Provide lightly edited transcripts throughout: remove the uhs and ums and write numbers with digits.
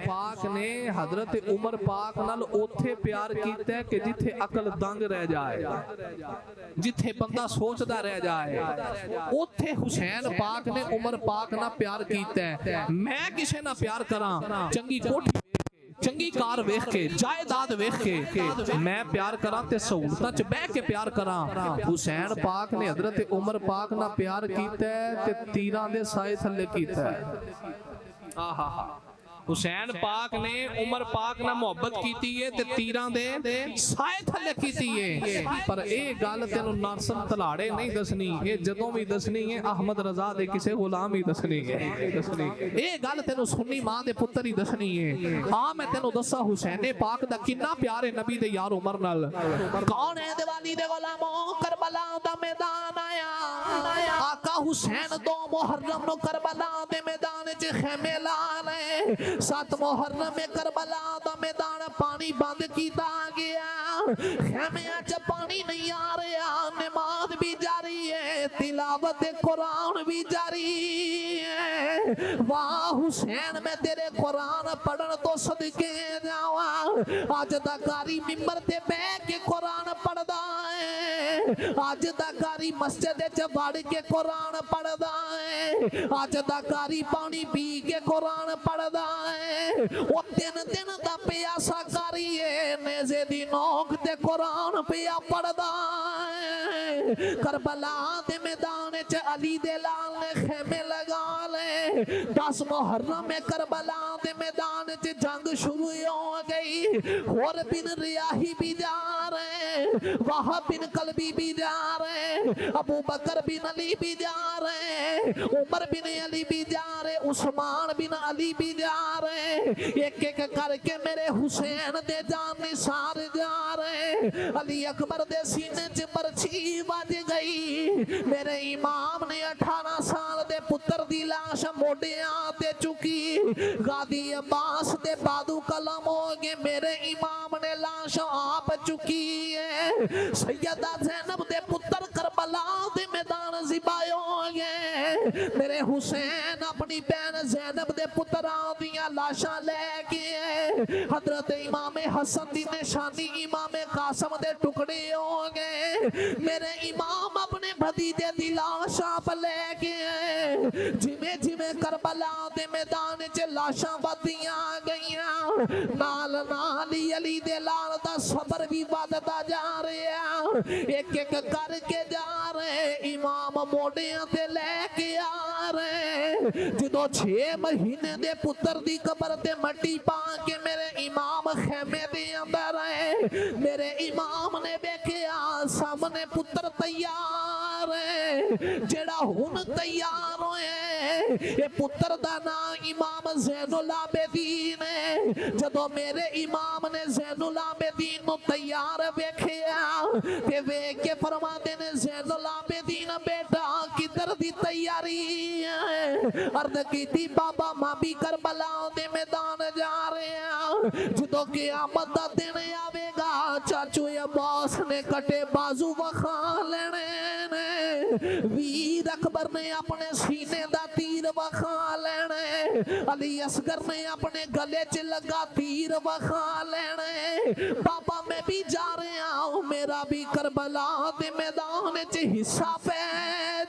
پاک نے حضرت عمر پاک نال اوتھے پیار کیتا ہے کہ جتھے عقل دنگ رہ جائے، جتھے بندہ سوچدا رہ جائے، اوتھے حسین پاک نے عمر پاک نال پیار کیتا ہے۔ میں کسے نہ پیار کراں، چنگی کوٹھی چنگی کار ویکھ کے، جائیداد ویکھ کے میں پیار کراں تے سہولتاں چ بیٹھ کے پیار کراں۔ حسین پاک نے حضرت عمر پاک نال پیار کیتا ہے تے تیراں دے سائے تھلے کیتا ہے۔ حسین پاک نے عمر پاک نہ محبت کیتی ہے تے تیراں دے سائے تھلے کیتی ہے۔ پر اے گل تینوں نارسن تلاڑے نہیں دسنی، اے جدوں بھی دسنی ہے احمد رضا دے کسے غلام ہی دسنی ہے۔ اے گل تینوں سنی ماں دے پتر ہی دسنی ہے۔ ہاں میں تینوں دسا حسین پاک دا کنا پیار ہے نبی دے یار عمر نال۔ کون ہے دیوالی دے غلاموں کربلا دا میدان آیا، آقا حسین 2 محرم نو کربلا دے میدان چ خیمے لالے، 7 محرم میں کربلا دا میدان پانی بند کیتا گیا، خیمیاں چ پانی نہیں آ رہا، نماز بھی جاری ہے، تلاوت قرآن بھی جاری ہے۔ واہ حسین میں تیرے قرآن پڑھن تو صدقے جاواں، آج دا کاری ممبر تے بیٹھ کے قرآن پڑھدا ہے، آج دا کاری مسجد وچ وڑ کے قرآن پڑھدا ہے، آج دا کاری پانی پی کے قرآن پڑھدا ہے، وہ 3 دن دا پیاسا کاری ہے، نیزے دی نوک تے قرآن پیا پڑھدا ہے۔ کربلا دے میدان چ علی دے لال نے خیمے لگا لے، 10 محرم میں کربلا دے میدان چ جنگ شروع ہو گئی، اور بن ریاحی بھی جا رہے، وہب بن قلبی بھی جا رہے، ابو بکر بن علی بھی جا رہے، عمر بن علی بھی جا رہے، عثمان بن علی بھی جا رہے، ایک ایک کر کے میرے حسین دے جان نثار جا رہے۔ علی اکبر دے سینے چ برچھی بج گئی، میرے امام نے 18 سال دے پتر دی لاش موڈیاں تے چکی، غازی عباس دے بادو قلم ہو گئے، میرے امام نے لاش آپ چکی ہے۔ سیدہ زینب دے پتر کربلا دے میدان ذبح ہو گئے، میرے حسین اپنی بہن زینب دے پتراں دیاں لاشاں لے کے، حضرت امام حسن دی نشانی امام قاسم دے ٹکڑے ہو گئے، میرے امام اپنے بھتیجے دی لاش آپ لے کے، جویں جویں کربلا دے میدان چ لاشاں بدیاں گئیاں، نال نال علی دے لال دا صبر بھی وددا جا رہا، ایک ایک کر کے جا رہے، امام موڈیاں تے لے کے آ رہے، جدو 6 مہینے دے پتر دی قبر تے مٹی پا کے میرے امام خیمے دے اندر آئے، میرے امام نے دیکھیا سامنے پتر تیار ہے، جڑا ہن تیار ہوئے، یہ پتر دا نام امام زین العابدین ہے۔ جدو میرے امام نے زین العابدین نو تیار ویکھیا تے ویکھ کے فرماتے نے زین العابدین بیٹا کدھر دی تیاری ہے؟ عرض کیتی بابا ماں بھی کربلا دے میدان جا رہے ہیں، جدو قیامت دا دن آوے گا چاچو عباس نے کٹے بازو وکھا لینے نے، ویر اکبر نے اپنے سینے دا تیر وکھا لینے، علی اصغر نے اپنے گلے چ لگا تیر وکھا لینے، بابا میں بھی جا رہا ہوں، میرا بھی کربلا دے میدان چ حصہ پہ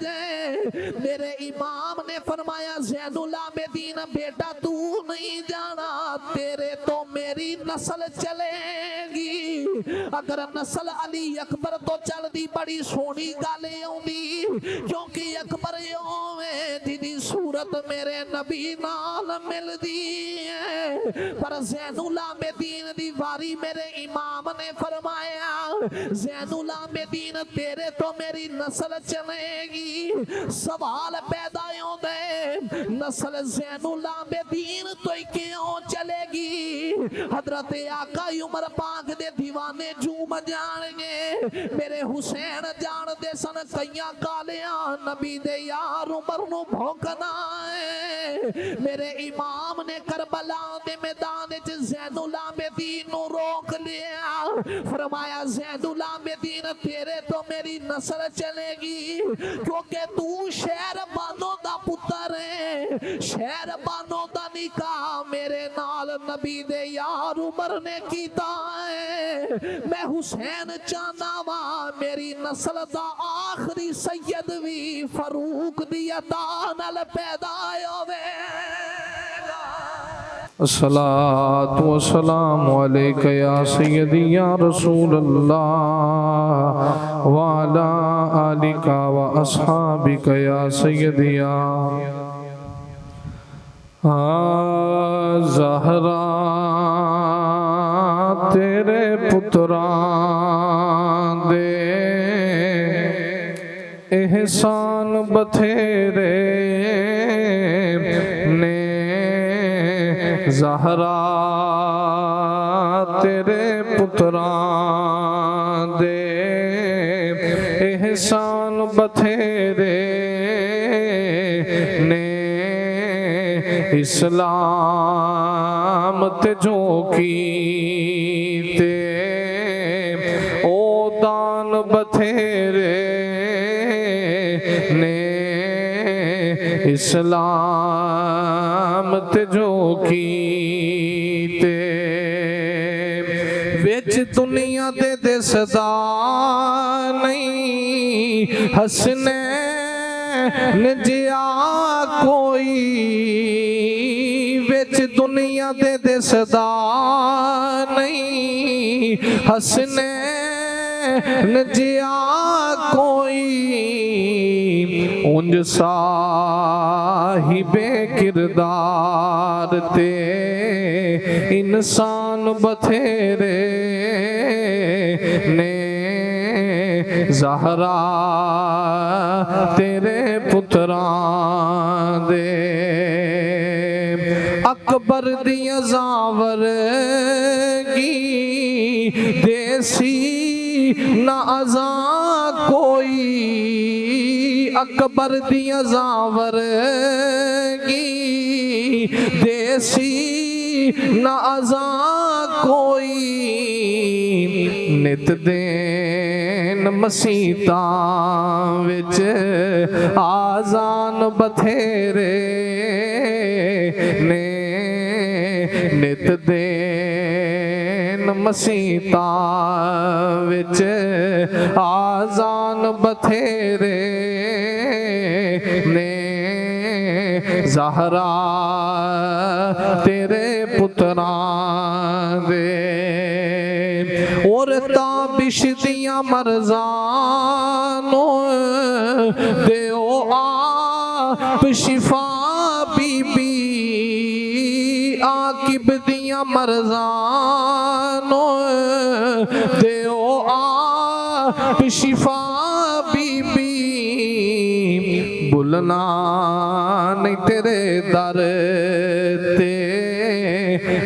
جائے۔ میرے امام نے فرمایا زین العابدین بیٹا تو نہیں جانا، تیرے تو میری نسل چلے گی، اگر نسل علی اکبر تو چل دی بڑی سونی گالے ہوندی، کیونکہ اکبر ہوئے جدی صورت میرے نبی نال مل دی ہے، پر زین العابدین دی واری میرے امام نے فرمایا زین العابدین تیرے تو میری نسل چلے گی، سوال پیدا ہوں دے نسل زین العابدین تو کیوں چلے گی؟ حضرت آقا عمر پاک دے دیوانے جوم جان گے، میرے حسین جان دے سن کئیاں گالیاں نبی دے یار عمر نو بھوکنا ہے، میرے امام نے کربلا دے میدان چ زین العابدین نو روک لیا، فرمایا زین العابدین تیرے تو میری نسل چلے گی کیونکہ تو شہر بانو دا پتر ہے. شہر بانو دا نکاح میرے نال نبی دے یار عمر نے کیتا ہے. میں حسین چاہنا وا میری نسل دا آخری سید بھی فاروق دی عطا نال پیدا ہوئے. الصلاة والسلام علیک یا سیدی یا رسول اللہ وعلا آلک و اصحابک یا سیدی یا زہرا تیرے پتران دے احسان بتھیرے نے زہرا تیرے پتران دے احسان بتھیرے نے اسلام تے جو کیتے او دان بتھیرے نے اسلام تے جو کیتے وچ دنیا دے دسدا نہیں حسنین جیا کوئی وچ دنیا دے دسدا نہیں حسنین جیا کوئی انج صاحب کردار تے انسان بتھیرے نے زہرا تیرے پتران دے اکبر دیاں زاورگی دیسی نہ ازاں کوئی اکبر دیاں زاورگی دیسی نہ ازاں کوئی نت دین مسیتاں وچ آزان بتھیرے نے نت دین مسیتاں وچ آزان بتھیرے نے زہرا تیرے پتران دے اور تابش دیاں مرزانوں دیو آپ شفا بی بی آقب دیاں مرزانوں دیو آپ شفا بی بی بھولنا نہیں تیرے در تے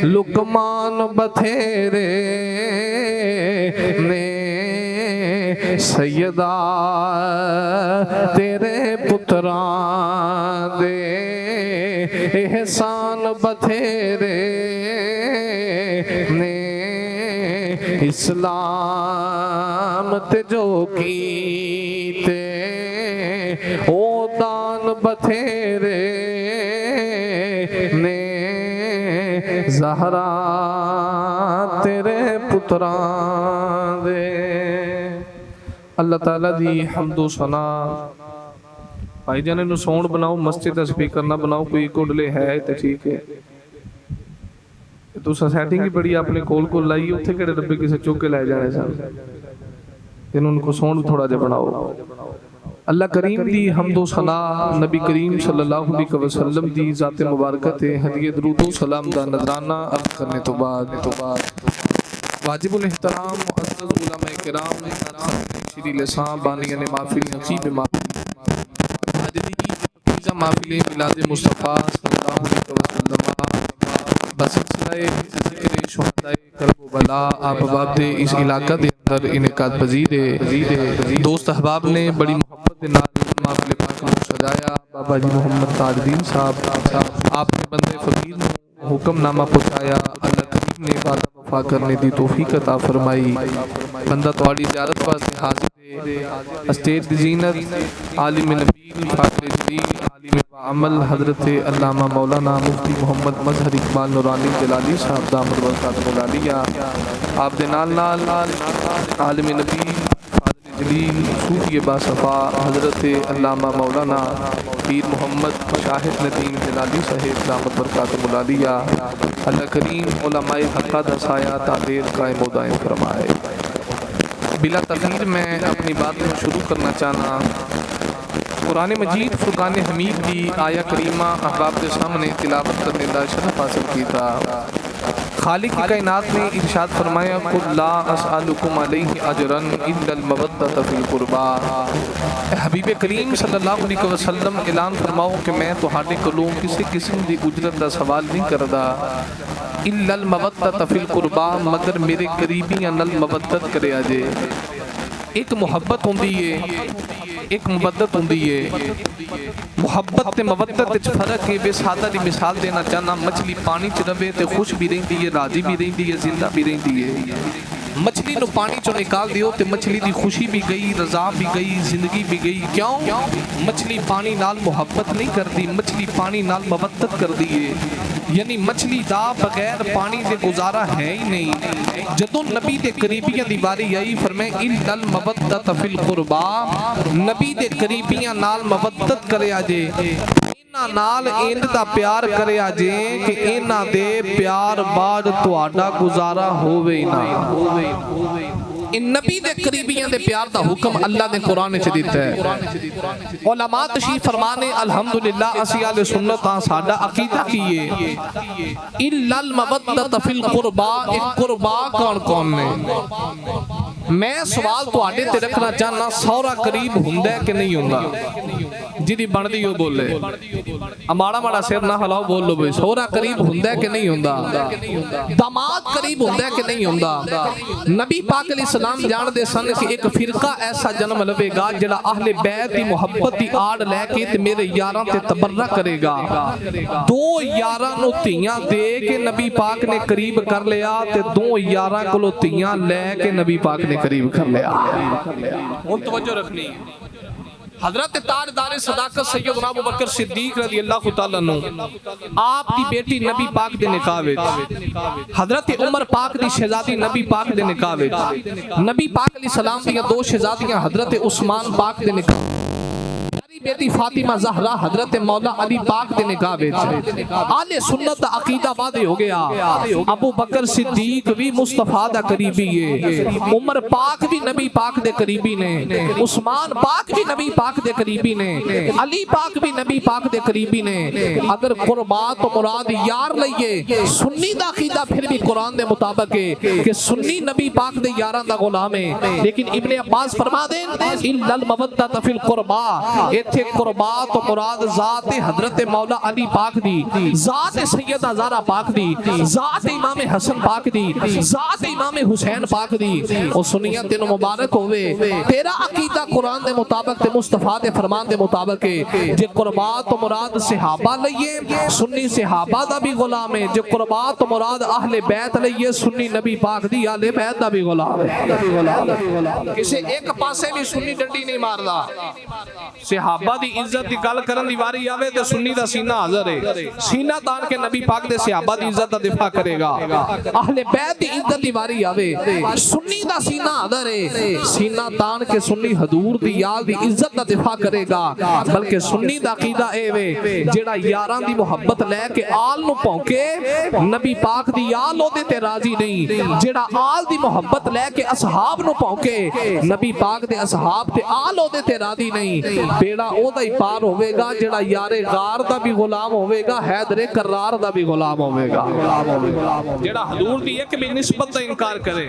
لقمان بتھیرے نے سیدہ تیرے پتران دے احسان بتھیرے نے اسلام تے جو کیتے او دان بتھیرے نے زہرا تیرے پتران دے. اللہ تعالیٰ دی حمد و ثنا. بھائی جانے نو سونڈ بناؤ مسجد دا سپیکر نہ بناؤ کوئی کوڈلے ہے تے ٹھیک ہے تو سیٹنگ ہی بڑی اپنے کول کو لائی اتھے کڑے ڈبے کسے چوک کے لائے جانے سن ان کو سونڈ تھوڑا جا بناؤ. اللہ کریم دی حمد و ثنا نبی کریم صلی اللہ علیہ وسلم دی ذات مبارکہ تے ہدیہ درود و سلام دا نذرانہ عرض کرنے تو بعد واجب الاحترام معزز علماء کرام شری لسان بانیان محفل نقیب محفل حاضری عقیدہ محفل میلاد مصطفیٰ صلی اللہ علیہ وسلم بسلسلہ ذکر شہداء کرب و بلا آپ باب دے اس علاقہ دے اندر انعقاد پذیر دوست احباب نے بڑی محبت دے نال محفل پاک کو سجایا. بابا جی محمد تاج الدین صاحب آپ نے بندے فقیر حکم نامہ پہنچایا. اللہ کریم نے وعدہ وفا کرنے دی توفیق عطا فرمائی بندہ تھوڑی زیارت واسطے حاضر ہے اسٹیج دی زینت عالم نبیل فاضل جلیل عالم عمل حضرت علامہ مولانا مفتی محمد مظہر اقبال نورانی جلالی صاحب دامت برکاتہ العالیہ آپ دے نال نال عالم نبیل فاضل جلیل صوفی باصفا حضرت علامہ مولانا پیر محمد شاہد ندیم جلالی صاحب دامت برکاتہ العالیہ اللہ کریم علماء حقہ دا سایہ تعدیر قائم و دائم فرمائے۔ بلا تغیر میں اپنی بات میں شروع کرنا چاہنا قرآن مجید فرقان حمید کی آیہ کریمہ احباب کے سامنے تلاوت کرنے کا شرف حاصل کی تھا۔ خالق کائنات نے ارشاد فرمایا قُلْ لَا أَسْأَلُكُمْ عَلَيْهِ أَجْرًا إِلَّا الْمَوَدَّةَ فِي الْقُرْبَى۔ حبیب کریم صلی اللہ علیہ وسلم اعلان فرماؤ کہ میں تہاڈے کولوں کسی قسم دی اجرت دا سوال نہیں کردا إِلَّا الْمَوَدَّةَ فِي الْقُرْبَى مگر میرے قریبیاں نال مودت کریا جے۔ ایک محبت ہوندی ہے ایک مودت ہوندی ہے محبت تے مودت وچ فرق ہے۔ بے سادہ دی مثال دینا چاہنا مچھلی پانی چ رہے تے خوش بھی رہندی ہے راضی بھی رہندی ہے زندہ بھی رہندی ہے۔ مچھلی نو پانی چوں نکال دیو تے مچھلی دی خوشی بھی گئی رضا بھی گئی زندگی بھی گئی۔ کیوں؟ مچھلی پانی نال محبت نہیں کردی مچھلی پانی نال مودت کردی ہے۔ یعنی مچھلی دا بغیر پانی دے گزارا ہے ہی نہیں۔ جدوں نبی دے قریبیاں دی باری آئی فرمائے اِلَّا الْمَوَدَّةَ فِي الْقُرْبَى نبی دے قریبیاں نال مودت کریا جے اینا نال ایند دا پیار کریا جے کہ اینا دے پیار بعد تہاڈا گزارا ہووے نا۔ ان نبی دے قریبیاں دے پیار دا حکم اللہ نے قرآن چ دیتا ہے۔ علماء تشریف فرمانے الحمدللہ اسی اہل سنت ہاں ساڈا عقیدہ کیے الا المودۃ فی القربا۔ ایک قربا کون کون نے؟ میں سوال تواڈے تے رکھنا چاہنا سورا قریب ہوندا ہے کہ نہیں ہوندا؟ جی بندی ہو بولے ماڑا ماڑا سر نہ ہلاؤ بول لو بھائی سورا قریب ہوندا ہے کہ نہیں ہوندا؟ داماد قریب ہوندا ہے کہ نہیں ہوندا؟ نبی پاک علیہ السلام جان دے سن کہ ایک فرقہ ایسا جنم لوے گا جڑا اہل بیت دی محبت دی آڑ لے کے تے میرے یاراں تے تبرہ کرے گا۔ دو یاراں نو تیاں دے کے نبی پاک نے قریب کر لیا تے دو یاراں کولو تیاں لے کے نبی پاک نے قریب کر لیا۔ ہن توجہ رکھنی حضرت تاجدار صداقت سیدنا ابو بکر صدیق رضی اللہ تعالیٰ عنہ آپ دی بیٹی نبی پاک دے نکاح وچ حضرت عمر پاک دی شہزادی نبی پاک دے نکاح وچ نبی پاک علیہ السلام دیاں دو شہزادیاں حضرت عثمان پاک دے نکاح بیٹی فاطمہ زہرا حضرت مولا علی پاک دے نکاح وچ آل سنت دا عقیدہ واضح ہو گیا۔ ابو بکر صدیق بھی مصطفیٰ دا قریبی ہے، عمر پاک بھی نبی پاک دے قریبی نے، عثمان پاک بھی نبی پاک دے قریبی نے، علی پاک بھی نبی پاک دے قریبی نے۔ اگر قربات و مراد یار لئیے سنی دا عقیدہ پھر بھی قرآن دے مطابق ہے کہ سنی نبی پاک دے یاران دا غلام ہے۔ لیکن ابن عباس فرما دیں اِلَّا الْمَوَدَّةَ فِي الْقُرْبَى تھے قربات و مراد ذات حضرت مولا علی پاک دی، ذات سیدہ زہرا پاک دی، ذات امام حسن پاک دی، ذات امام حسین پاک دی۔ او سنیاں تینوں مبارک ہوئے تیرا عقیدہ قرآن دے مطابق تے مصطفیٰ دے فرمان دے مطابق ہے۔ جے قربات و مراد صحابہ لئیے سنی صحابہ دا بھی غلام ہے، جے قربات و مراد اہل بیت لئیے سنی نبی پاک دی اہل بیت دا بھی غلام ہے۔ کسے ایک پاسے بھی سنی ڈنڈی نہیں ماردا۔ صحابہ دی عزت دی گل کرن دی واری آوے تے سنی دا سینہ حاضر ہے، سینہ تان کے نبی پاک دے صحابہ دی عزت دا دفاع کرے گا۔ اہل بیت دی عزت دی واری آوے سنی دا سینہ حاضر ہے، سینہ تان کے سنی حضور دی یاد دی عزت دا دفاع کرے گا۔ بلکہ سنی دا عقیدہ اے وے جڑا یاراں دی محبت لے کے آل نو پونکے نبی پاک دی آل دے تے راضی نہیں، جڑا آل دی محبت لے کے اصحاب نو پونکے نبی پاک دے اصحاب تے آل دے تے راضی نہیں، بیڑا او دا ہی پار ہوئے گا جڑا یار غار دا بھی غلام ہوئے گا حیدر کرار دا بھی غلام ہوئے گا۔ جڑا حضور دی ایک بھی نسبت دا انکار کرے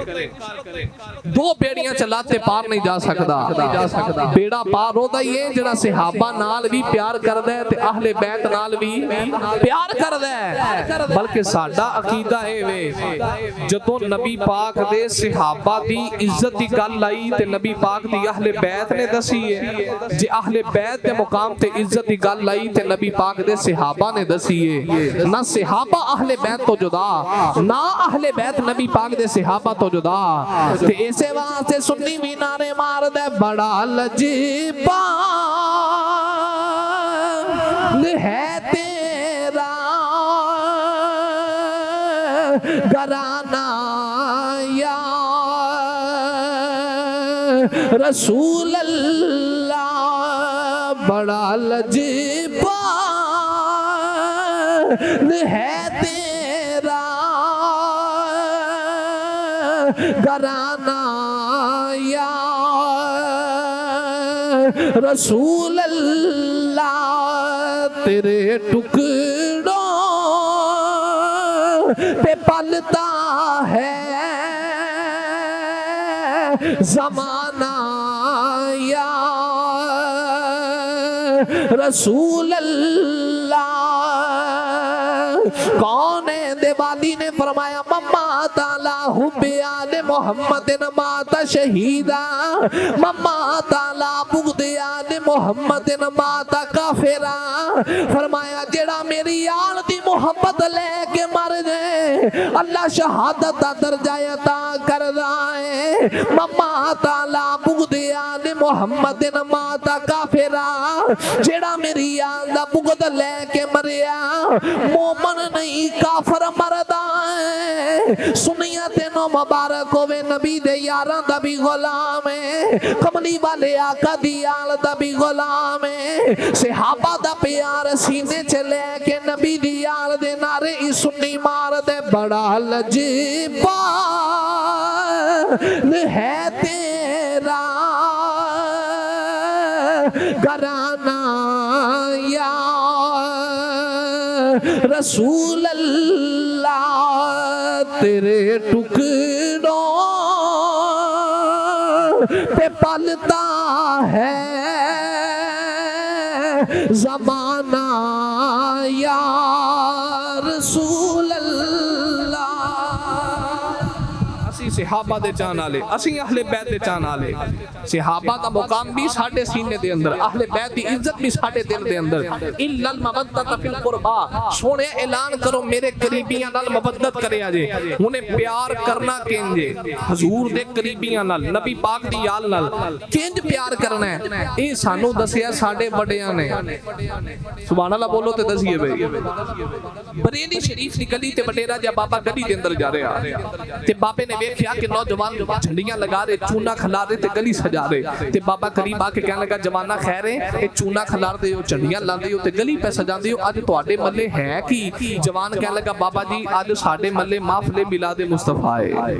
دو بیڑیاں چلاتے پار نہیں جا سکتا۔ بیڑا پار ہو دا ہی ہے جڑا صحابہ نال بھی پیار کر دے تے اہل بیت نال بھی پیار کر دے۔ بلکہ ساڈا عقیدہ اے وے جدوں نبی پاک دے صحابہ دی عزت دی گل آئی تے نبی پاک دی اہل بیت نے دسی ہے جے اہل بیت بیت دے مقام تے عزت دی گل آئی تے نبی پاک دے صحابہ نے دسیے نہ صحابہ اہل بیت تو جدا نہ اہل بیت نبی پاک دے صحابہ تو جدا تے اسے واسطے سنی بھی نعرے مار دے بڑا لجپال ہے تیرا گھرانہ یا رسول اللہ بڑا لجپال ہے تیرا گھرانہ یا رسول اللہ تیرے ٹکڑوں پہ پلتا ہے زمانہ یا رسول اللہ کون ہے دیوالی نے فرمایا مما تعالی حب آل محمد مات شہیدہ مما تعالی بغض آل محمد مات کافرہ فرمایا جڑا میری آل دی محبت لے کے مر جائے اللہ شہادت دا درجہ عطا کر دائے مما تعالی بغض آل محمد مات کافرہ جڑا میری آل دا بغض لے کے مریا مومن نہیں کافر مردا ہے سنیا تینوں مبارک ہوئے نبی دے یاراں دا بھی غلام ہے کملی والے آقا دی آل دا بھی غلام ہے صحابہ دا پیار سینے چلے کہ نبی دی آل دے نعرے ہی سنی مار دے بڑا لجپال ہے تیرا گھرانہ یا رسول اللہ تیرے ٹکڑوں پہ پلتا ہے زمانہ یا رسول اللہ اسی صحابہ دے جان آلے اسی اہل بیت دے جان آلے صحابہ دا مقام بھی ساڑھے سینے دے اندر اہل بیت دی عزت بھی ساڑھے دل دے اندر اِلَّا الْمَوَدَّةَ فِي الْقُرْبَى سونے اعلان کرو میرے قریبیاں نال محبت کرے آجے انہیں پیار کرنا کینجے حضور دے قریبیاں نال نبی پاک دی آل نال کینج پیار کرنا ہے اے سانو دسیا ساڑھے بڑیاں نے سبحان اللہ بولو تے دسیے بھئی بریلی شریف دی گلی تے بٹیرہ جا بابا گلی دے اندر جا رہے آ تے باپے نے ویکھیا کہ نوجوان جھنڈیاں لگا رہے چونا کھلا رہے تے گلی سجا رہے تے بابا قریب آ کے کہنے لگا جوانا خیر ہے اے چونا کھلار دے ہو جھنڈیاں لاندے ہو تے گلی پہ سجا دے ہو آج تواڈے ملے ہے کی جوان کہنے لگا بابا جی آج ساڈے ملے محفل میلاد مصطفیٰ ہے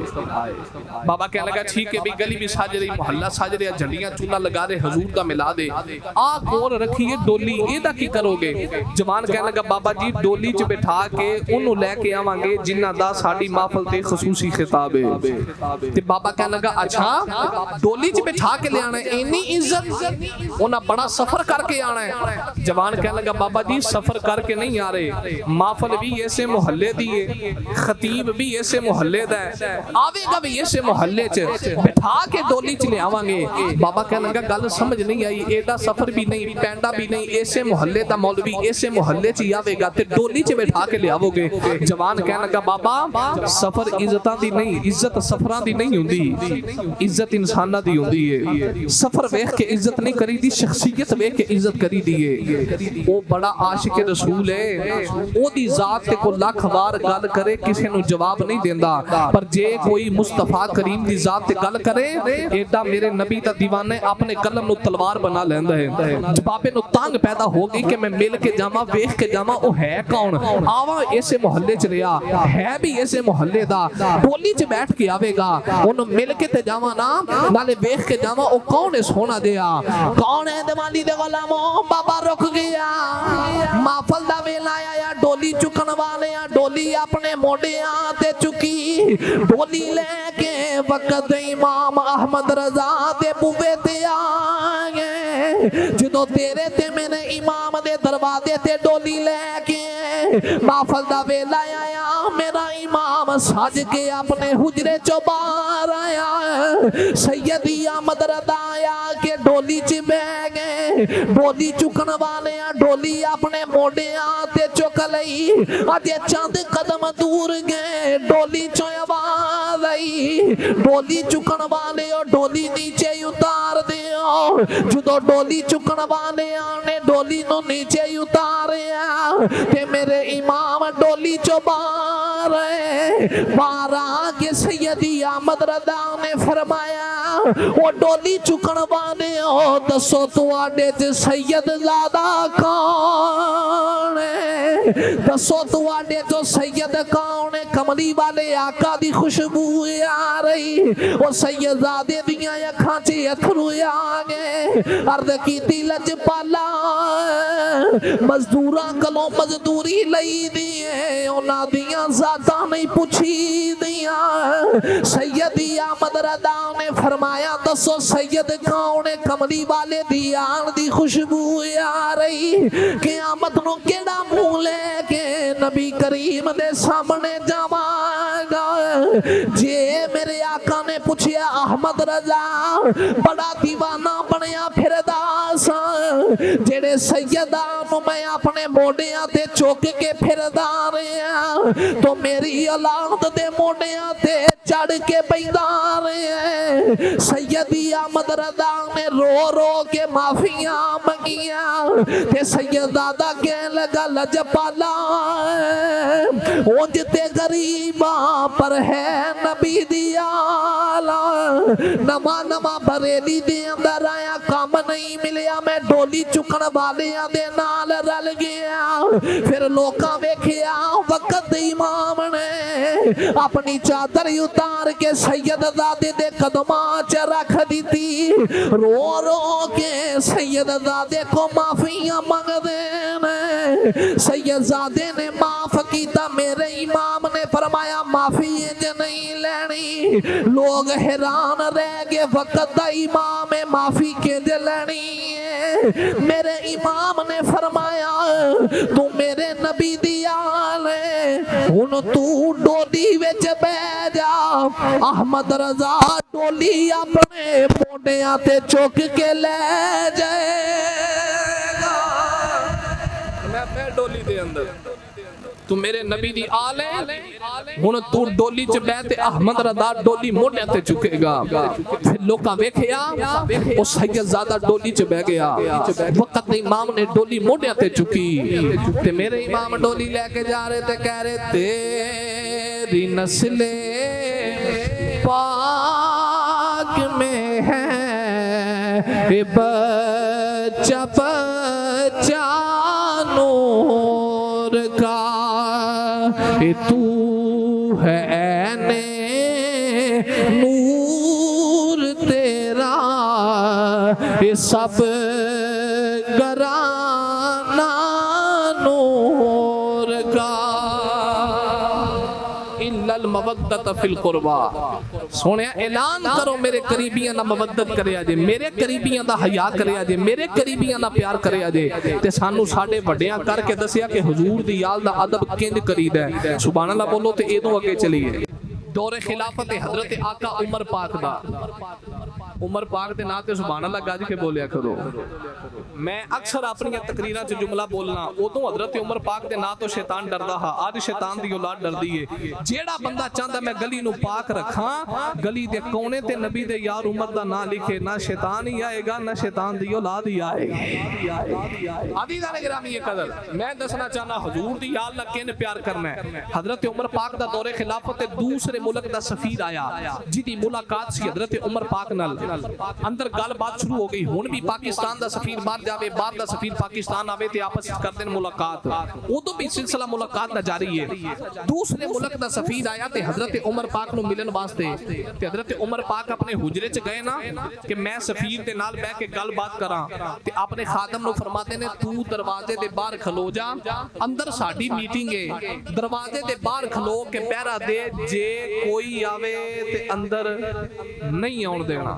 بابا کہنے لگا ٹھیک ہے بھی گلی بھی ساج رہی محلہ ساج رہی جھنڈیاں چونا لگا رہے حضور دا میلاد ہے آ کور رکھیے ڈولی اے دا کی کرو گے جوان کہنے لگا بابا جی ڈولی چ بٹھا کے انہوں لے کے آواں گے جنہ دا ساڈی محفل تے خصوصی خطاب ہے تے بابا کہنے لگا اچھا ڈولی چ بٹھا کے لے آنا ہے اینی عزت انہاں بڑا سفر کر کے آنا ہے جوان کہنے لگا بابا جی سفر کر کے نہیں آ رہے محفل بھی ایسے محلے دیئے خطیب بھی ایسے محلے دا ہے آوے گا بھی ایسے محلے چ بٹھا کے ڈولی چ لے آواں گے بابا کہنے لگا گل سمجھ نہیں آئی ایڈا سفر بھی نہیں پینڈا بھی نہیں ایسے محلے دا مولوی ایسے محلے چ آوے گا تے ڈولی چ بٹھا کے لے آو گے جوان کہنے لگا بابا سفر عزتاں دی نہیں عزت سفراں دی نہیں ہوندی عزت انساناں دی ہوندی ہے سفر ویکھ کے عزت نہیں کری دی شخصیت ویکھ کے عزت کری دی ہے او بڑا عاشق رسول ہے او دی ذات تے کو لاکھ وار گل کرے کسے نو جواب نہیں دیندا پر جے کوئی مصطفیٰ کریم دی ذات تے گل کرے ایڈا میرے نبی دا دیوانے اپنے قلم نو تلوار بنا لیندا ہے بابے نو تانگ پیدا ہو گئی کہ میں مل کے جاواں ویکھ کے جاواں او ہے کون آواں ایسے محلے چ رہیا ہے بھی ایسے محلے دا ٹولی چ بیٹھ کے آوے گا انہوں مل کے تے جاواں نا نالے ویکھ کے جاواں او کون ہے سونا دیا کون ہے دیوالی دے غلاموں بابا رک گیا محفل دا ویلا آیا ڈولی چکن والے ڈولی اپنے موڈیاں تے چکی ڈولی لے کے وقت امام احمد رضا دے بوے تے آگئے جدو تیرے تے میرے امام دے دروازے تے ڈولی لے کے محفل دا ویلا آیا میرا امام سج کے اپنے حجرے چو باہر آیا سیدی احمد رضا آیا کہ ڈولی چ بہ گئے ڈولی چکن والے ڈولی اپنے موڈیاں تے چک لئی اجے چند قدم دور گئے ڈولی چو آواز آئی ڈولی چکن والے ڈولی نیچے اتار دیو جدو ڈولی چکن والے آنے ڈولی نو نیچے اتاریا تے میرے امام ڈولی چو باہر باہر آگے سیدی احمد رضا نے فرمایا وہ ڈولی چکن والے ہو دسو تو آڈے تے سید زادہ کون ہے دسو تو آڈے تو سید کون ہے کملی والے آقا دی خوشبو آ رہی وہ سید زادے دیاں یا کھانچے اتھرو آگے عرض کی تی لج پالا مزدوراں کلوں مزدوری لئی دیئے اونا دیاں ذاتاں نہیں پوچھی دیاں سیدی احمد رضا نے فرمایا دسو سید کون کملی والے دیان دی خوشبو آ رہی قیامت نو کیڑا منہ لے کے نبی کریم دے سامنے جاواں گا جے میرے آقا نے پوچھیا احمد رضا بڑا دیوانہ بنیا پھر داسا جڑے سیداں نو میں اپنے موڈیاں تے چوک کے پھر داریا تو میری اولاد دے موڈیاں تے چڑھ کے بیدار ہیں سیدی احمد رضا نے رو رو کے معافیاں منگیاں تے سید دادا کہنے لگا لجپالا اونج تے غریباں پر ہے نبی دیالا نما نما بریلی دے اندر آیا کام نہیں ملیا میں ڈولی چکن والیاں دے نال رل گیا پھر لوکاں ویکھیا وقت امام نے اپنی چادر اتار کے سید زادے دے قدماں چ رکھ دیتی رو رو کے سید زادے کو معافیاں مانگ دینے سید زادے نے معاف کیتا میرے امام نے فرمایا معافی انج نہیں لینی لوگ حیران رہ گئے وقت دا امام معافی کنج لینی ہے میرے امام نے فرمایا تو میرے نبی دی آل ہے ہن تو ڈولی وچ بہ جا احمد رضا ڈولی اپنے موڈیاں تے چوک کے لے جائے گا میں ڈولی دے اندر تو میرے نبی دی آل ہے ہن تو ڈولی چ بیٹھ تے احمد رضا ڈولی موڈیاں تے چکے گا پھر لوکاں ویکھیا او سید زادہ ڈولی چ بیٹھ گیا وقت امام نے ڈولی موڈیاں تے چکی تے میرے امام ڈولی لے کے جا رہے تے کہہ رہے تیری نسل پاک میں ہے بچہ بچہ نور کا تو ہے نور تیرا سب گرانا نور کا الا المودۃ فی القربى سونے اعلان کرو میرے قریبیاں نہ مودت کرے آجے میرے قریبیاں دا حیا کرے آجے میرے قریبیاں نہ پیار کرے آجے تے سانو ساڑے بڑیاں کر کے دسیا کہ حضور دی یال دا ادب کنج کرید ہے سبحان اللہ بولو تے ایدوں اگے چلیے دور خلافت حضرت آقا عمر پاک دا عمر پاک دے ناتے سبحان اللہ گاج کے بولیا کرو میں اکثر اپنی تقریرہ چ جملہ بولنا ادوں حضرت عمر پاک دے نا تو شیطان ڈردا ہا آج شیطان دی اولاد ڈردی ہے جیڑا بندہ چاہندا میں گلی نو پاک رکھاں گلی دے کونے تے نبی دے یار عمر دا نا لکھے نہ شیطان ہی آئے گا نہ شیطان دی اولاد ہی آئے گی عزیزان گرامی یہ قدر میں دسنا چاہنا حضور دی یال نہ کین پیار کرنا ہے حضرت عمر پاک دا دور خلافت دوسرے ملک دا سفیر آیا جدی ملاقات سی حضرت عمر پاک نال اندر گل بات شروع ہو گئی ہن بھی پاکستان دا سفیر باہر جاوے باہر دا سفیر پاکستان آوے تے آپس کرتے ملاقات ادو بھی سلسلہ ملاقات دا جاری ہے دوسرے ملک دا سفیر آیا تے حضرت عمر پاک نو ملن واسطے تے حضرت عمر پاک اپنے حجرے چ گئے نا کہ میں سفیر دے نال بیٹھ کے گل بات کراں تے اپنے خادم نو فرماتے نے تو دروازے دے باہر کھلو جا اندر ساڈی میٹنگ ہے دروازے دے باہر کھلو کے پہرا دے جے کوئی آوے تے اندر نہیں آن دینا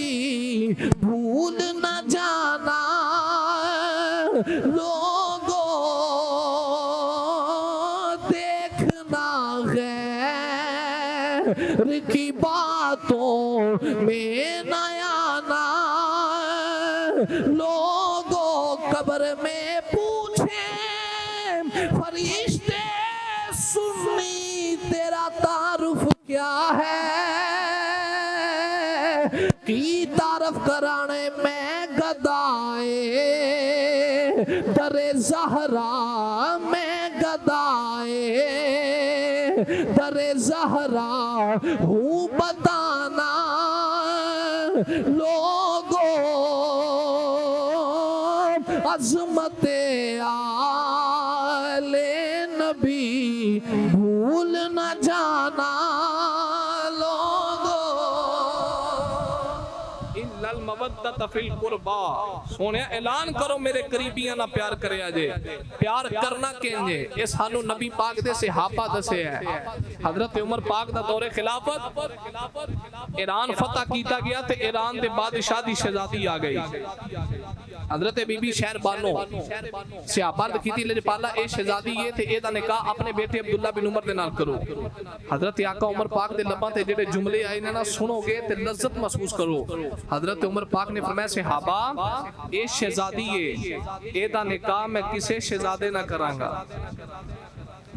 نبی بھول نہ جانا لوگوں دیکھنا غیر کی باتوں میں نہ آنا لوگوں قبر میں پوچھیں فرشتے سنی تیرا تعارف کیا ہے کی تعارف کرانے میں گدائے در زہرا میں گدائے در زہرا ہوں بتانا لوگوں عظمت آل نبی بھول نہ جانا المودت فی القربا سونے اعلان کرو میرے قریبیاں نہ پیار کرے آجے پیار کرنا کینجے یہ سانو نبی پاک دے صحابہ دسے ہے حضرت عمر پاک دا دور خلافت ایران فتح کیتا گیا تے ایران دے بادشاہ دی شہزادی آ گئی حضرت بی بی شہر بانو صحابہ کیتی لے پالا اے شہزادی یہ تے اے دا نکاح اپنے بیٹے عبداللہ بن عمر دے نال کرو حضرت آقا عمر پاک دے لباں تے جڑے جملے آئے نا سنو گے تے لذت محسوس کرو حضرت عمر پاک نے فرمایا صحابہ اے شہزادی اے دا نکاح میں کسے شہزادے نہ کروں گا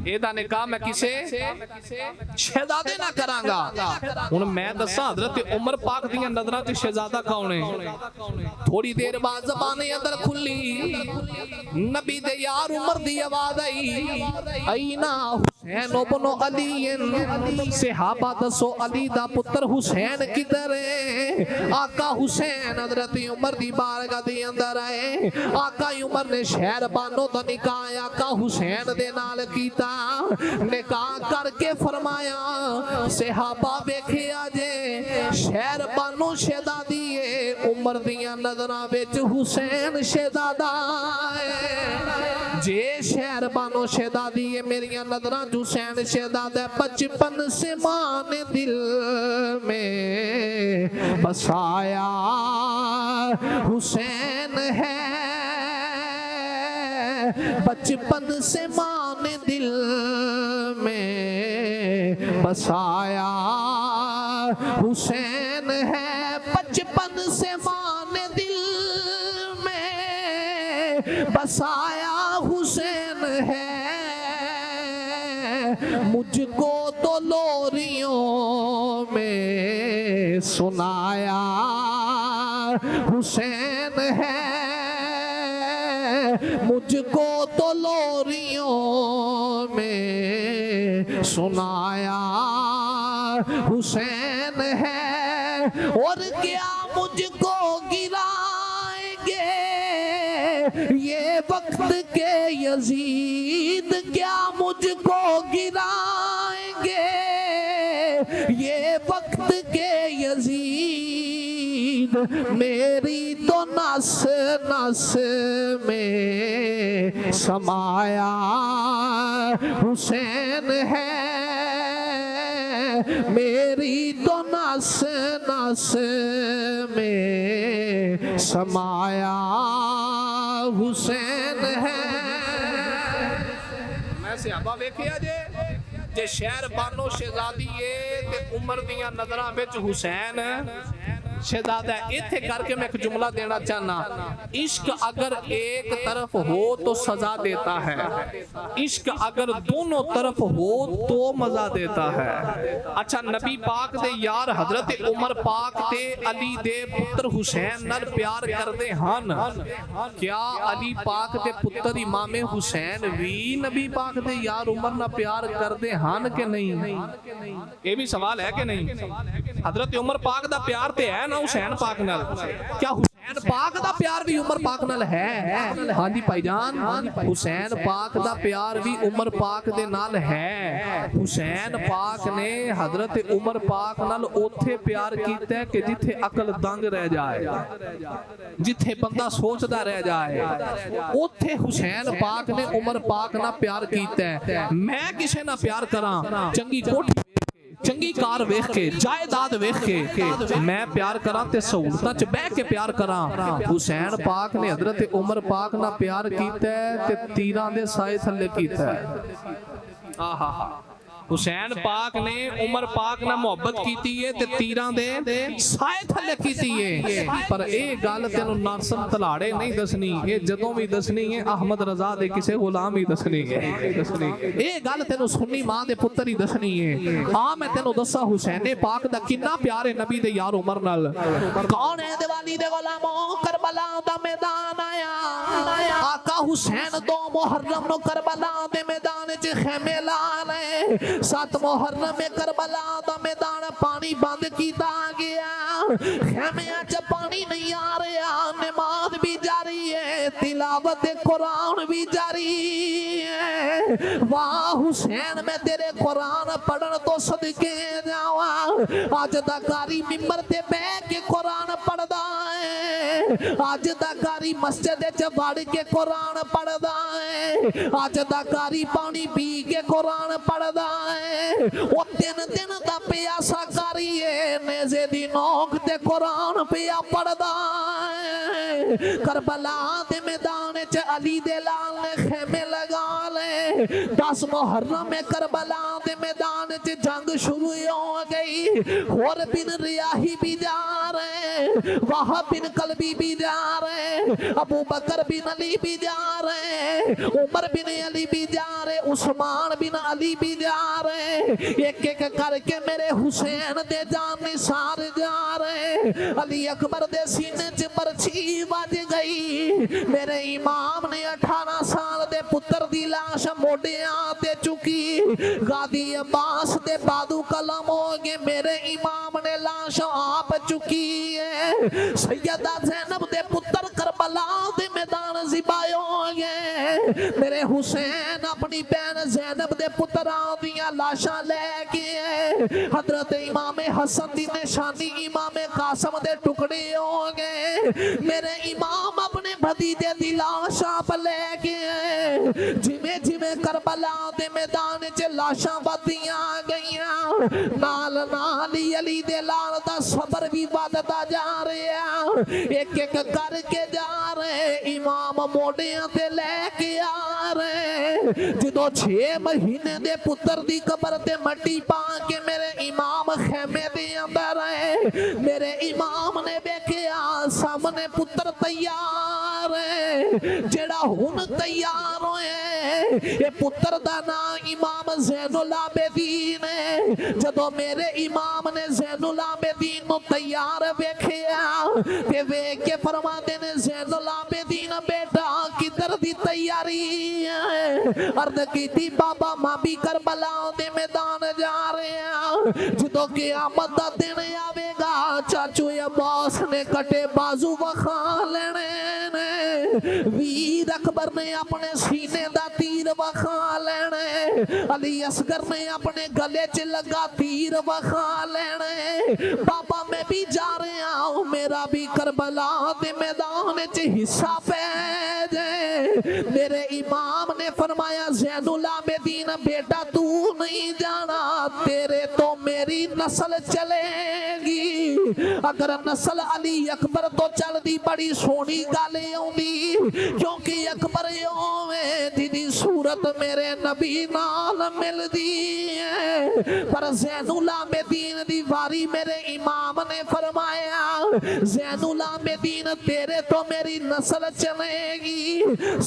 اے دا نکاح میں کسے شہزادے نہ کراں گا ہن میں دساں حضرت عمر پاک دیاں نظراں تے شہزادہ کون ہے تھوڑی دیر بعد زبان اندر کھلی نبی دے یار عمر دی آواز آئی اینا حسین ابن علی صحابہ دسو علی دا پتر حسین کدھر ہے آقا حسین حضرت عمر دی بارگاہ دے اندر آئے آقا عمر نے شہر بانو دا نکاح آقا حسین دے نال کیتا نکاح کر کے فرمایا صحابہ بیکھے آجے شہر بانو شہزادی عمر دیاں نظراں وچ حسین شہزادہ جے شہر بانو شہزادی میریاں نظراں حسین شہزادہ بچپن سے ماں نے دل میں بسایا حسین ہے بچپن سے ماں نے دل میں بسایا حسین ہے بچپن سے ماں نے دل میں بسایا حسین ہے مجھ کو تو لوریوں میں سنایا حسین ہے مجھ کو تو لوریوں میں سنایا حسین ہے اور کیا مجھ کو گرائیں گے یہ وقت کے یزید کیا مجھ کو گرائیں گے یہ وقت کے یزید میری تو نس نس میں سمایا حسین ہے میری تو نس نس میں سمایا حسین ہے میں صحابہ ویکھیا جے شہر بانو شہزادی تے عمر دیاں نظراں وچ حسین شہزادہ ایتھے کر کے میں ایک جملہ دینا چاہنا عشق اگر ایک طرف ہو تو سزا دیتا ہے عشق اگر دونوں طرف ہو تو مزہ دیتا ہے اچھا نبی پاک دے یار حضرت عمر پاک تے علی دے پتر حسین نال پیار کر دے ہن کیا علی پاک دے پتر امام حسین بھی نبی پاک دے یار عمر نہ پیار کر دے ہن کہ نہیں یہ بھی سوال ہے کہ نہیں حضرت عمر پاک دا پیار تے ہے نا حسین پاک نال کیا حسین پاک دا پیار بھی عمر پاک نال ہے ہاں جی بھائی جان حسین پاک دا پیار بھی عمر پاک دے نال ہے حسین پاک نے حضرت عمر پاک نال اوتھے پیار کیتا ہے کہ جتھے عقل دنگ رہ جائے جتھے بندہ سوچدا رہ جائے اوتھے حسین پاک نے عمر پاک نال پیار کیتا ہے میں کسے نال پیار کراں چنگی کوٹھی چنگی کار ویکھ کے جائیداد ویکھ کے میں پیار کراں تے سہولتاں چ بیٹھ کے پیار کراں حسین پاک نے حضرت عمر پاک نہ پیار کیتا ہے تے تیراں دے سائے تھلے کیتا ہے حسین پاک نے عمر پاک نہ محبت کیتی ہے تے تیران دے سائے تھلے کیتی ہے پر اے گل تینوں نرسم تلاڑے نہیں دسنی اے جدوں بھی دسنی ہے احمد رضا دے کسے غلام ہی دسنی ہے اے گل تینوں سنی ماں دے پتر ہی دسنی ہے ہاں میں تینوں دسا حسین پاک دا کنا پیار ہے نبی دے یار عمر نال کون ہے دیوالی دے غلاموں کربلا دا میدان آیا آقا حسین 2 محرم نو کربلا دے میدان وچ خیمے لا لے 7 محرم میں کربلا دا میدان پانی بند کیتا گیا خیمیاں چ پانی نہیں آ رہا نماز بھی جاری ہے تلاوت قرآن بھی جاری ہے واہ حسین میں تیرے قرآن پڑھن تو صدقے جاواں آج دا کاری ممبر تے بیٹھ کے قرآن پڑھدا ہے آج دا کاری مسجد وچ وڑ کے قرآن پڑھدا ہے آج دا کاری پانی پی کے قرآن پڑھدا وہ 3 دن دا پیاسا کاری ہے نیزے دی نوک تے قرآن پیا پڑھدا ہے کربلا دے میدان چ علی دے لال نے خیمے لگا لے 10 محرم میں کربلا دے میدان چ جنگ شروع ہو گئی اور بن ریاحی بھی جا رہے وہاں بن قلبی بھی جا رہے ابو بکر بن علی بھی جا رہے عمر بن علی بھی جا رہے عثمان بن علی بھی جا رہے ایک ایک کر کے میرے حسین دے جان نثار جا رہے علی اکبر دے سینے چ برچھی بج گئی میرے امام نے 18 سال دے پتر دی لاش موڈیاں تے چکی غازی عباس دے بادو قلم ہو گئے میرے امام نے لاش آپ چکی ہے سیدہ زینب دے پتر کربلا دے میدان ذبح ہو گئے میرے حسین اپنی بہن زینب دے پتراں دیاں لاشاں لے کے حضرت امام حسن دی نشانی امام قاسم دے ٹکڑے ہو گئے میرے امام اپنے بھتیجے دی لاش آپ لے کے جویں جویں کربلا دے میدان چ لاشاں ودیاں گئیاں نال نال علی دے لال دا صبر بھی وددا جا رہا ایک ایک کر کے جا رہے امام موڈیاں تے لے کے آ رہے جدو 6 مہینے دے پتر دی قبر تے مٹی پا کے میرے امام خیمے دے اندر آئے میرے امام نے بیکھیا سامنے پتر تیار ہے جڑا ہن تیار ہوئے یہ پتر دا نام امام زین العابدین ہے جدو میرے امام نے زین العابدین نو تیار بیکھیا تے ویکھ کے فرما دے نے زین العابدین بیٹا کدھر دی تیاری ہے عرض کی تھی بابا ماں بھی کربلا دے میدان جا رہے ہیں جدو قیامت دا دن آوے گا چاچو عباس نے کٹے بازو وکھا لینے ویر اکبر نے اپنے سینے دا تیر وکھا لینے علی اصغر نے اپنے گلے چ لگا تیر وکھا لینے بابا میں بھی جا رہا ہوں میرا بھی کربلا دے میدان چ حصہ پہ جائے میرے امام نے فرمایا زین العابدین بیٹا تو نہیں جانا تیرے تو میری نسل چلے گی اگر نسل علی اکبر تو چل دی بڑی سونی گالے ہوں دی کیونکہ اکبر ہوئے جدی صورت میرے نبی نال مل دی ہے پر زین العابدین دی واری میرے امام نے فرمایا زین العابدین تیرے تو میری نسل چلے گی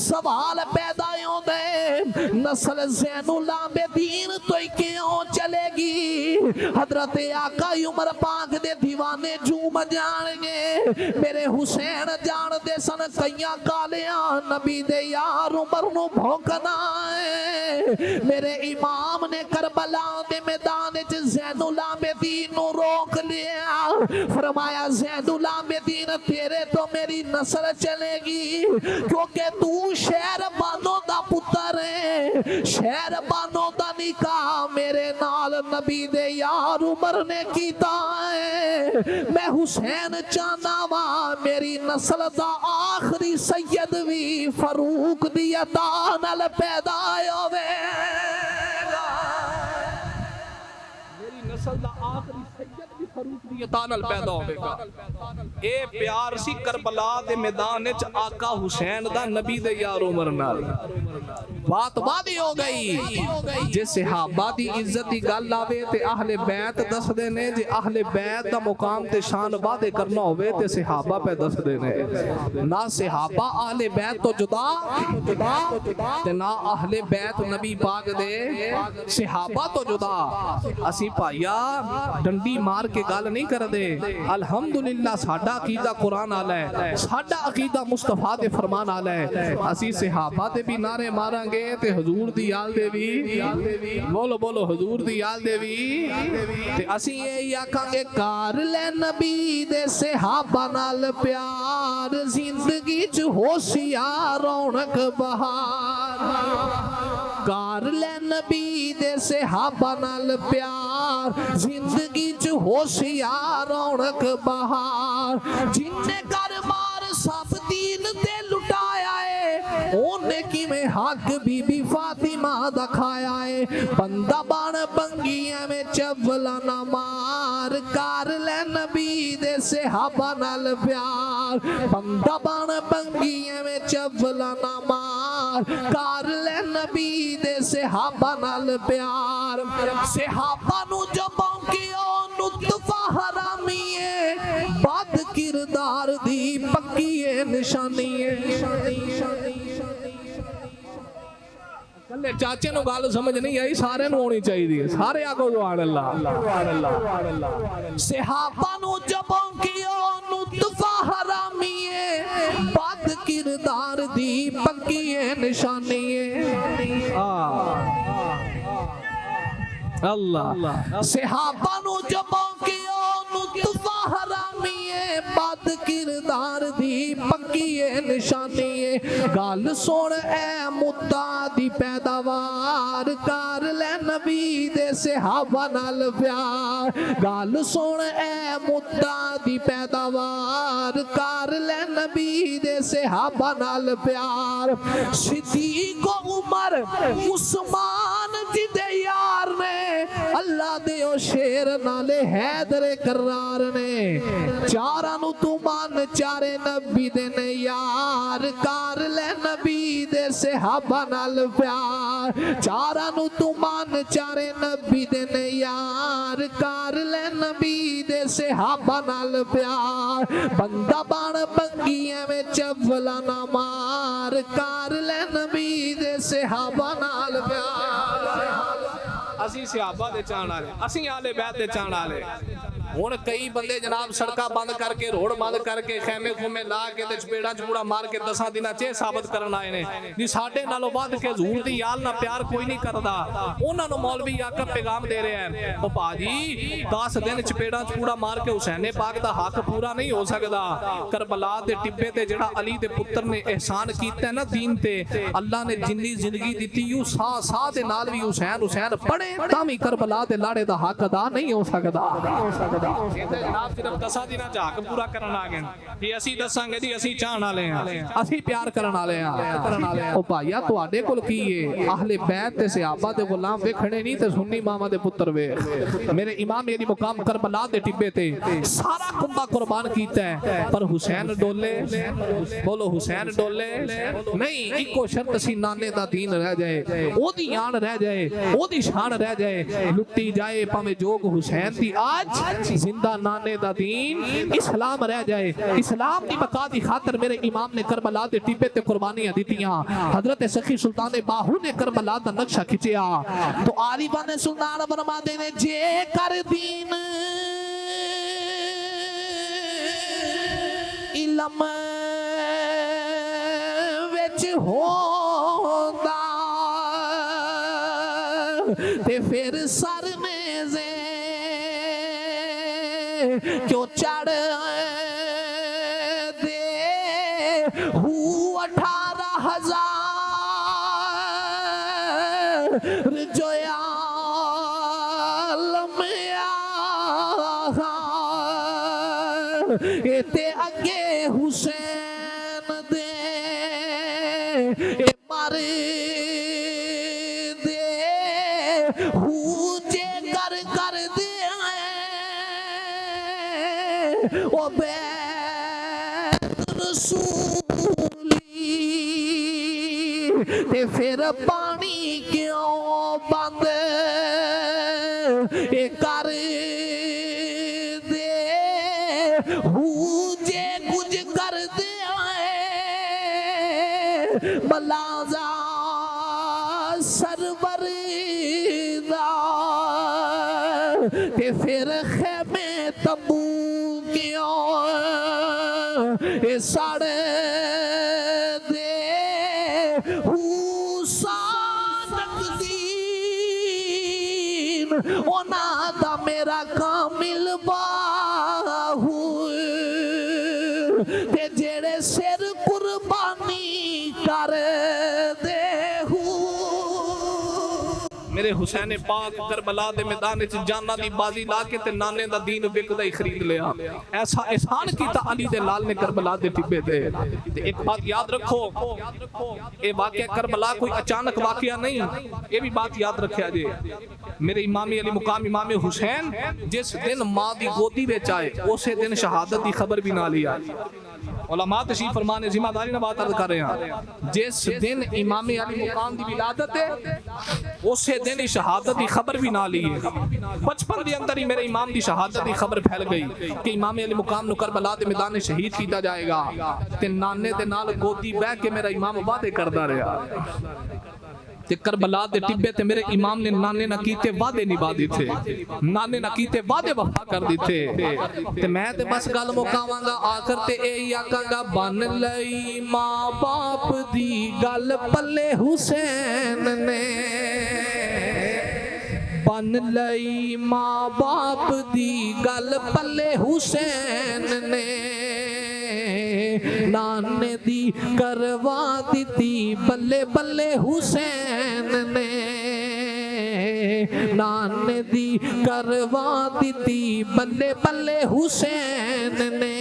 سوال پیدا ہوں دے نسل زین العابدین تو کیوں چلے گی حضرت آقا عمر پاک دے دیوانے جوم جان گے میرے حسین جان دے سن کئیاں گالیاں نبی دے یار عمر نو بھونکنا ہے میرے امام نے کربلا دے میدان چ زین العابدین نو روک لیا فرمایا زین العابدین تیرے تو میری نسل چلے گی کیونکہ تو شہر بانو دا پتر ہے شہر بانو دا نکاح میرے نال نبی دے یار عمر نے کیتا ہے میں حسین چاہنا وا میری نسل دا آخری سید بھی فاروق دی عطا نال پیدا ہوئے نسل دا آخری سید بھی فاروق دی عطا نال پیدا ہوے گا اے پیار سی کربلا دے میدان وچ آقا حسین دا نبی دے یار عمر نال بات وادی ہو گئی جے صحابہ دی عزت دی گل آوے تے اہل بیت دس دے نے جے اہل بیت دا مقام تے شان وعدے کرنا ہوئے تے صحابہ پہ دس دے نے نہ صحابہ اہل بیت تو جدا تے نہ اہل بیت نبی پاک دے صحابہ تو جدا اسی پائیا ڈنڈی مار کے گل نہیں کر دے الحمدللہ ساڈا عقیدہ قرآن آلا ہے ساڈا عقیدہ مصطفیٰ دے فرمان آلا ہے اسی صحابہ دے بھی نعرے ماراں گے تے حضور دی یاد دے بھی بولو حضور دی یاد دے بھی تے اسی یہ آکھاں گے کار لے نبی دے صحابہ نال پیار زندگی چ ہوشیار رونق بہار کار لے نبی دے صحابہ نال پیار زندگی چ ہوشیار رونق بہار جن نے کر مار سب دین تے لٹایا ہے اونے کی میں حق بی بی فاطمہ دا کھایا ہے بندہ بان بنگیاں میں چولا نہ مار کار لے نبی دے صحابہ نال پیار بندہ بان بنگیاں میں چولا نہ مار کار لے نبی دے صحابہ نال پیار صحابہ نو جو بونکیو نطفہ حرامی ہے بد کردار دی پکی نشانی ہے کلے چاچے نو گال سمجھ نہیں آئی سارے نو ہونی چاہیے دی سارے آگو سبحان اللہ صحابہ نو جبوں کیو نطفہ حرامی ہے بد کردار دی پکی نشانی ہے اللہ صحابہ نو جبوں کیو نطفہ حرامی ہے بد کردار دی پکی نشانی ہے گال سن اے مدعا دی پیداوار کار لے نبی دے صحابہ نال پیار گال سن اے مدعا دی پیداوار کار لے نبی دے صحابہ نال پیار صدیق عمر عثمان جی دے یار نے اللہ دے او شیر نالے حیدر کرار نے چاراں نو تو مان چارے نبی دے نے یار کار لے نبی دے صحابہ نال پیار چاراں نو تو مان چارے نبی دے نے یار کار لے نبی دے صحابہ نال پیار بندہ بان بنگیاں میں چولا نہ مار کار لے نبی دے صحابہ نال پیار اسی صحابہ دے چاہن والے اسی آلے بیت دے چاہن والے ہن کئی بندے جناب سڑکاں بند کر کے روڈ بند کر کے خیمے خومے لا کے تے چپیڑا چپوڑا مار کے 10 دناں چ ثابت کرن آئے نے جی ساڈے نالوں ود کے حضور دی یال نال پیار کوئی نہیں کردا انہاں نوں مولوی آ کے پیغام دے رہے ہیں او باجی 10 دن چپیڑا چپوڑا مار کے حسین پاک دا حق پورا نہیں ہو سکدا کربلا دے ٹبے تے جڑا علی دے پتر نے احسان کیتا ہے نا دین تے اللہ نے جنی زندگی دتی یوں سا دے نال بھی حسین پڑھے تاں وی کربلا دے لاڑے دا حق ادا نہیں ہو سکدا جناب صرف 10 دناں چ حق پورا کرن آ گئے جی اسی دساں گے جی اسی چاہن والے ہیں اسی پیار کرن والے ہیں او بھائیا تواڈے کول کی ہے اہل بیت تے صحابہ دے غلام ویکھنے نہیں تے سنی ماما دے پتر ویکھ میرے امام علی مقام کربلا دے ٹبے تے سارا کنبہ قربان کیتا ہے پر حسین ڈولے بولو حسین ڈولے نہیں ایکو شرط سی نانے دا دین رہ جائے او دی آن رہ جائے او دی شان رہ جائے لٹی جائے پاویں جوگ حسین دی آج زندہ نانے دا دین اسلام رہ جائے اسلام دی بقا دی خاطر میرے امام نے کربلا دے ٹبے تے قربانیاں دتیاں حضرت سخی سلطان باہو نے کربلا دا نقشہ کھچیا تو عارفان سلطان فرماتے نے جے کر دین علم وچ ہوندا تے پھر سر نیزے کیوں چڑھ دے 18,000 جو عالم تے اگے حسین دے مر دے جے کر دے رسولی تے پھر پانی کیوں بند کر دے جے کچھ کر دیا بلازا سرور دا تے پھر خیمے تبو کیوں سڑ دے سانک دین اونا دا میرا کامل باہو تے جیڑے سر قربانی کر دے میرے حسین پاک کربلا دے میدان وچ جانا دی بازی لا کے تے نانے دا دین وکدا ہی خرید لیا ایسا احسان کیتا علی دے لال نے کربلا دے ٹبے تے ایک بات یاد رکھو اے واقعہ کربلا کوئی اچانک واقعہ نہیں یہ بھی بات یاد رکھیا جے میرے امام علی مقام امام حسین جس دن ماں دی گودی وچ آئے اسی دن شہادت دی خبر بھی نہ لیا علماء تشریف فرمانے ذمہ داری نہ بات عرض کر رہے ہیں جس دن امام علی مقام دی ولادت ہے اسی دن ہی شہادت دی خبر بھی نہ لی ہے بچپن دے اندر ہی میرے امام دی شہادت دی خبر پھیل گئی کہ امام علی مقام نو کربلا دے میدان شہید کیتا جائے گا تے نانے دے نال گودی بہ کے میرا امام وعدے کردا رہا تے کربلا دے ٹبے تے میرے امام نے نانے نہ کیتے وعدے نبھا دیتے نانے نہ کیتے وعدے وفا کر دیتے تے میں تے بس گل مکاواں گا آخر تے اے آکھاں گا بن لئی ماں باپ دی گل پلے حسین نے بن لئی ماں باپ دی گل پلے حسین نے نانے دی کروا دیتی بلے بلے حسین نے نانے دی کروا دیتی بلے بلے حسین نے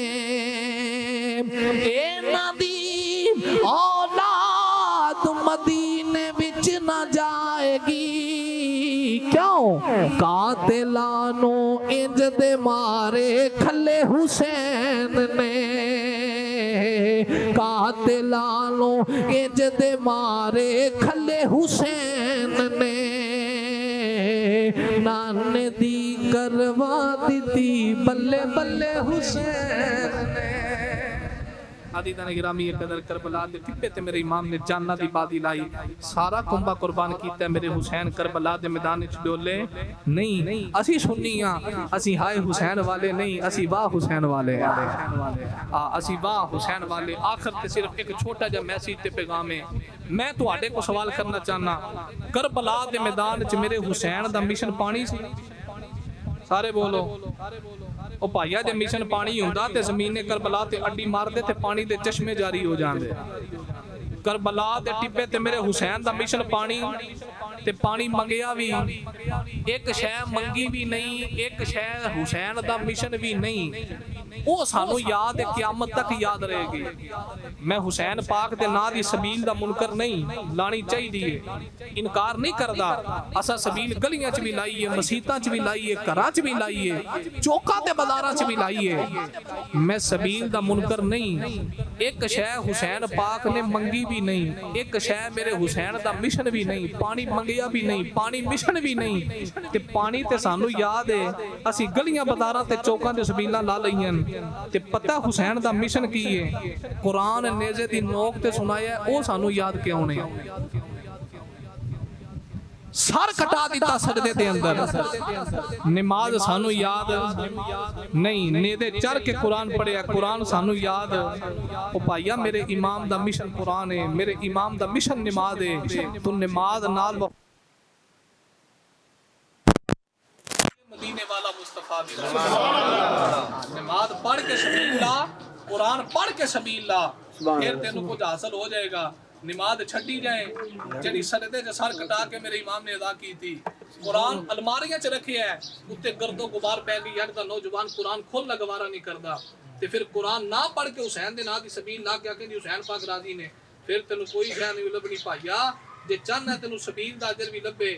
اے نادی اولاد مدینے وچ نہ جائے گی کیوں قاتلانو انج دے مارے کھلے حسین نے قاتلانو انج دے مارے کھلے حسین نے نانے دی کروا دیتی بلے بلے حسین نے عزیزان گرامی قدر کربلا دے ٹبے تے میرے امام نے جاننا دی بازی لائی سارا کنبہ قربان کیتا ہے میرے حسین کربلا دے میدان وچ ڈولے نہیں اسی سنیاں اسی ہائے حسین والے نہیں اسی واہ حسین والے اسی واہ حسین والے آخر تے صرف ایک چھوٹا جا میسیج تے پیغام ہے میں تواڈے کو سوال کرنا چاہنا کربلا دے میدان وچ میرے حسین دا مشن پانی سی سارے بولو او بھائیا جے مشن پانی ہوندا تے زمین کربلا تے اڈی مار دے تے پانی دے چشمے جاری ہو جاندے کربلا دے ٹبے تے میرے حسین دا مشن پانی تے پانی منگیا بھی ایک شے منگی بھی نہیں ایک شے حسین دا مشن بھی نہیں وہ سانو یاد قیامت تک یاد رہے گی میں حسین پاک دے نا دی سبیل دا منکر نہیں لانی چاہی دیئے انکار نہیں کردہ اسا سبیل گلیاں چ بھی لائیے مسیطاں چ بھی لائیے کراں چ بھی لائیے چوکا تے بازاراں چ بھی لائیے میں سبیل دا منکر نہیں ایک شے حسین پاک نے منگی بھی نہیں ایک شے میرے حسین دا مشن بھی نہیں پانی منگیا بھی نہیں پانی مشن بھی نہیں تے پانی تے سانو یاد ہے اسی گلیاں بازاراں تے چوکاں تے سبیلاں لا لئیاں تے پتہ حسین دا مشن کی ہے قرآن نیزے دی نوک تے سنایا ہے او سانو یاد کیوں نہیں سر کٹا دیتا سجدے دے اندر نماز سانو یاد نہیں نیدے چر کے قرآن پڑھے قرآن سانو یاد او بھائیا میرے امام دا مشن قرآن ہے میرے امام دا مشن نماز ہے تو نماز نال مدینے والا مصطفیٰ بھی نماز پڑھ کے سبیل اللہ قرآن پڑھ کے سبیل اللہ پھر تینوں کچھ حاصل ہو جائے گا نماز چھٹی جائیں جڑی سجدے سے سر کٹا کے میرے امام نے ادا کی تھی قرآن الماریاں چ رکھے ہے اتے گرد و غبار پہ گئی یار دا نوجوان قرآن کھول گوارا نہیں کردا تے پھر قرآن نہ پڑھ کے حسین دے نا دی سبیل نہ کیا کہ حسین پاک راضی نے پھر تینوں کوئی شے نہیں لبنی بھائیا ਜੇ ਚਾਹਨਾ ਤੈਨੂੰ ਸਬੀਲ ਦਾ ਅਜਰ ਵੀ ਲੱਭੇ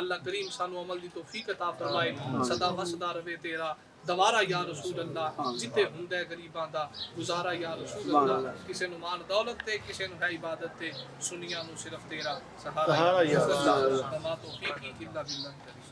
اللہ کریم سانو عمل دی توفیق عطا فرمائے، سدا وسدا رہے تیرا دوارا یا رسول اللہ، جتے ہندے غریباں دا گزارا یا رسول اللہ، کسے نو مال دولت تے کسے نو ہے عبادت تے، سنیاں نو صرف تیرا سہارا یا رسول اللہ، وما توفیقی الا باللہ۔